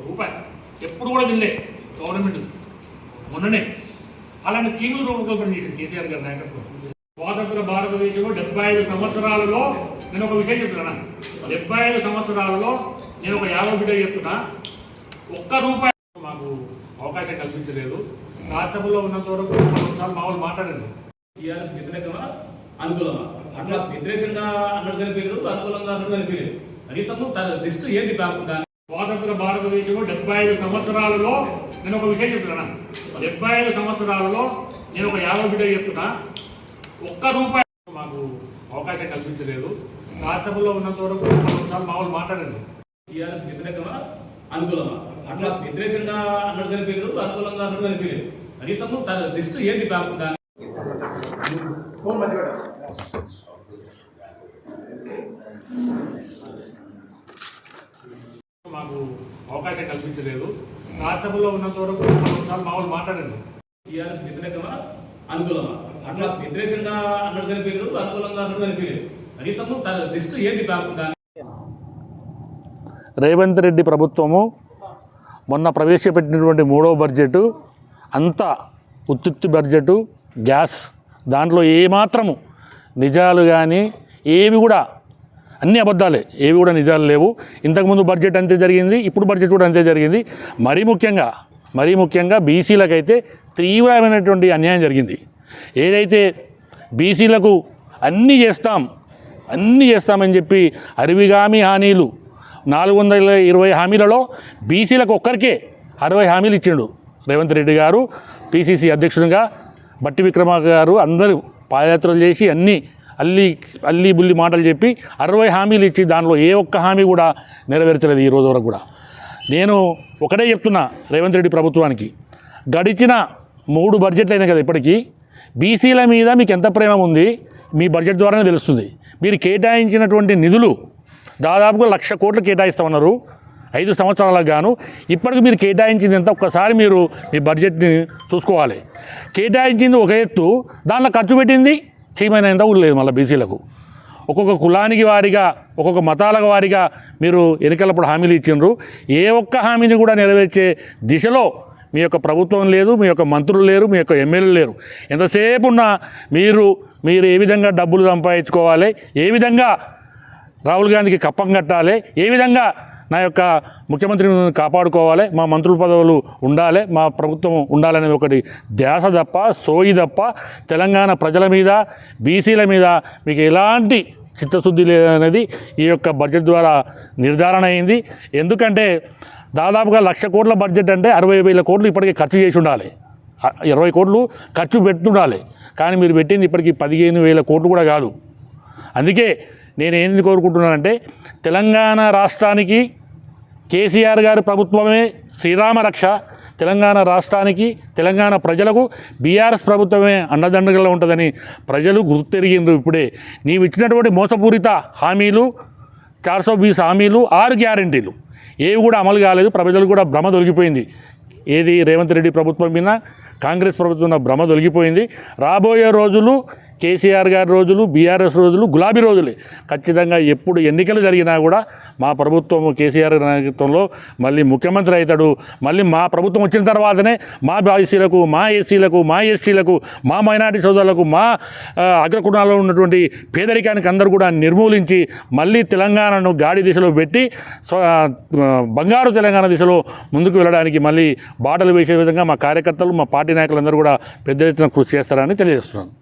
రూపాయి ఎప్పుడు కూడా తినలే గవర్నమెంట్ మొన్ననే అలాంటి స్కీములు రూపకల్పన చేసింది కేసీఆర్ గారి నాయకత్వం. స్వాతంత్ర భారతదేశంలో 75 సంవత్సరాలలో నేను ఒక విషయం చెప్తున్నా. 75 సంవత్సరాలలో నేను ఒక 50 బిడ్డ చెప్తున్నా, ఒక్క రూపాయి మాకు అవకాశం కల్పించలేదు. రాష్ట్రంలో ఉన్నంత వరకు కొన్నిసార్లు మామూలు మాట్లాడారు. టీఆర్ఎస్ వ్యతిరేకమా అనుకూలమా అట్లా వ్యతిరేకంగా అన్నట్టు కనిపించలేదు, అనుకూలంగా అన్నట్టు కనిపించలేదు. కనీసం లిస్టు ఏంటి కాకుండా స్వాతంత్ర భారతదేశంలో 75 సంవత్సరాలలో నేను ఒక విషయం చెప్తున్నా. 75 సంవత్సరాలలో నేను ఒక 50 బిడ్డ చెప్తున్నా, ఒక్క రూపాయి మాకు అవకాశం కల్పించలేదు. రాష్ట్రంలో ఉన్నంత వరకు కొన్నిసార్లు మామూలు మాట్లాడారు. టీఆర్ఎస్ వ్యతిరేకమా అనుకూలమా అట్లా వ్యతిరేకంగా అన్నట్టు కనిపించలేదు, అనుకూలంగా అన్నట్టు కనిపించలేదు. కనీసం లిస్టు ఏంటి కాకుండా మాకు అవకాశం కల్పించలేదు. రాష్ట్రంలో ఉన్నంత వరకు కొన్నిసార్లు మామూలు మాట్లాడారు. టీఆర్ఎస్ వ్యతిరేకమా అనుకూలమా అట్లా వ్యతిరేకంగా అన్నట్టు కనిపించలేదు, అనుకూలంగా అన్నట్టు కనిపించలేదు. కనీసం లిస్టు ఏంటి కాకుండా రేవంత్ రెడ్డి ప్రభుత్వము మొన్న ప్రవేశపెట్టినటువంటి 3వ బడ్జెటు అంతా ఉత్తుత్తి బడ్జెటు, గ్యాస్, దాంట్లో ఏమాత్రము నిజాలు కానీ ఏవి కూడా అన్ని అబద్ధాలే, ఏవి కూడా నిజాలు లేవు. ఇంతకుముందు బడ్జెట్ అంతే జరిగింది, ఇప్పుడు బడ్జెట్ కూడా అంతే జరిగింది. మరీ ముఖ్యంగా బీసీలకైతే తీవ్రమైనటువంటి అన్యాయం జరిగింది. ఏదైతే బీసీలకు అన్నీ చేస్తామని చెప్పి అరివిగామి హామీలు 420 హామీలలో బీసీలకు ఒక్కరికే 60 హామీలు ఇచ్చిండు రేవంత్ రెడ్డి గారు. పిసిసి అధ్యక్షుడిగా బట్టి విక్రమార్క గారు అందరూ పాదయాత్రలు చేసి అల్లి బుల్లి మాటలు చెప్పి 60 హామీలు ఇచ్చి దానిలో ఏ ఒక్క హామీ కూడా నెరవేర్చలేదు ఈ రోజు వరకు కూడా. నేను ఒకటే చెప్తున్నా రేవంత్ రెడ్డి ప్రభుత్వానికి, గడిచిన 3 బడ్జెట్లు అయినాయి కదా ఇప్పటికీ, బీసీల మీద మీకు ఎంత ప్రేమ ఉంది మీ బడ్జెట్ ద్వారానే తెలుస్తుంది. మీరు కేటాయించినటువంటి నిధులు దాదాపుగా 1,00,000 కోట్లు కేటాయిస్తామన్నారు 5 సంవత్సరాలకు గాను. ఇప్పటికి మీరు కేటాయించింది ఎంత ఒక్కసారి మీరు మీ బడ్జెట్ని చూసుకోవాలి. కేటాయించింది ఒక ఎత్తు, దాంట్లో ఖర్చు పెట్టింది చీమైనంత కూడా లేదు. మళ్ళీ బీసీలకు ఒక్కొక్క కులానికి వారిగా, ఒక్కొక్క మతాల వారిగా మీరు ఎన్నికలప్పుడు హామీలు ఇచ్చిండ్రు. ఏ ఒక్క హామీని కూడా నెరవేర్చే దిశలో మీ యొక్క ప్రభుత్వం లేదు, మీ యొక్క మంత్రులు లేరు, మీ యొక్క ఎమ్మెల్యేలు లేరు. ఎంతసేపు ఉన్నా మీరు ఏ విధంగా డబ్బులు సంపాదించుకోవాలి, ఏ విధంగా రాహుల్ గాంధీకి కప్పం కట్టాలి, ఏ విధంగా నా యొక్క ముఖ్యమంత్రిని కాపాడుకోవాలి, మా మంత్రుల పదవులు ఉండాలి, మా ప్రభుత్వం ఉండాలనేది ఒకటి ధ్యాస తప్ప, సోయి తప్ప తెలంగాణ ప్రజల మీద, బీసీల మీద మీకు ఎలాంటి చిత్తశుద్ధి లేదనేది ఈ యొక్క బడ్జెట్ ద్వారా నిర్ధారణ అయింది. ఎందుకంటే దాదాపుగా 1,00,000 కోట్ల బడ్జెట్ అంటే 60,000 కోట్లు ఇప్పటికీ ఖర్చు చేసి ఉండాలి, 20 కోట్లు ఖర్చు పెట్టుండాలి. కానీ మీరు పెట్టింది ఇప్పటికీ 15,000 కోట్లు కూడా కాదు. అందుకే నేను ఏంది కోరుకుంటున్నానంటే, తెలంగాణ రాష్ట్రానికి కేసీఆర్ గారి ప్రభుత్వమే శ్రీరామ రక్ష, తెలంగాణ రాష్ట్రానికి, తెలంగాణ ప్రజలకు బీఆర్ఎస్ ప్రభుత్వమే అండదండగా ఉంటుందని ప్రజలు గుర్తెరిగిండ్రు. ఇప్పుడే నీవు ఇచ్చినటువంటి మోసపూరిత హామీలు, 420 హామీలు, 6 గ్యారెంటీలు ఏవి కూడా అమలు కాలేదు. ప్రజలు కూడా భ్రమ తొలగిపోయింది. ఏది రేవంత్ రెడ్డి ప్రభుత్వం మీద కాంగ్రెస్ ప్రభుత్వం భ్రమ తొలగిపోయింది. రాబోయే రోజులు కేసీఆర్ గారి రోజులు, బీఆర్ఎస్ రోజులు గులాబీ రోజులే. ఖచ్చితంగా ఎప్పుడు ఎన్నికలు జరిగినా కూడా మా ప్రభుత్వం కేసీఆర్ నాయకత్వంలో మళ్ళీ ముఖ్యమంత్రి అవుతాడు. మళ్ళీ మా ప్రభుత్వం వచ్చిన తర్వాతనే మా బీసీలకు, మా ఎస్సీలకు, మా ఎస్టీలకు, మా మైనార్టీ సోదరులకు, మా అగ్రకులాల్లో ఉన్నటువంటి పేదరికానికి అందరూ కూడా నిర్మూలించి మళ్ళీ తెలంగాణను గాడి దిశలో పెట్టి బంగారు తెలంగాణ దిశలో ముందుకు వెళ్ళడానికి మళ్ళీ బాటలు వేసే విధంగా మా కార్యకర్తలు, మా పార్టీ నాయకులందరూ కూడా పెద్ద ఎత్తున కృషి చేస్తారని తెలియజేస్తున్నాను.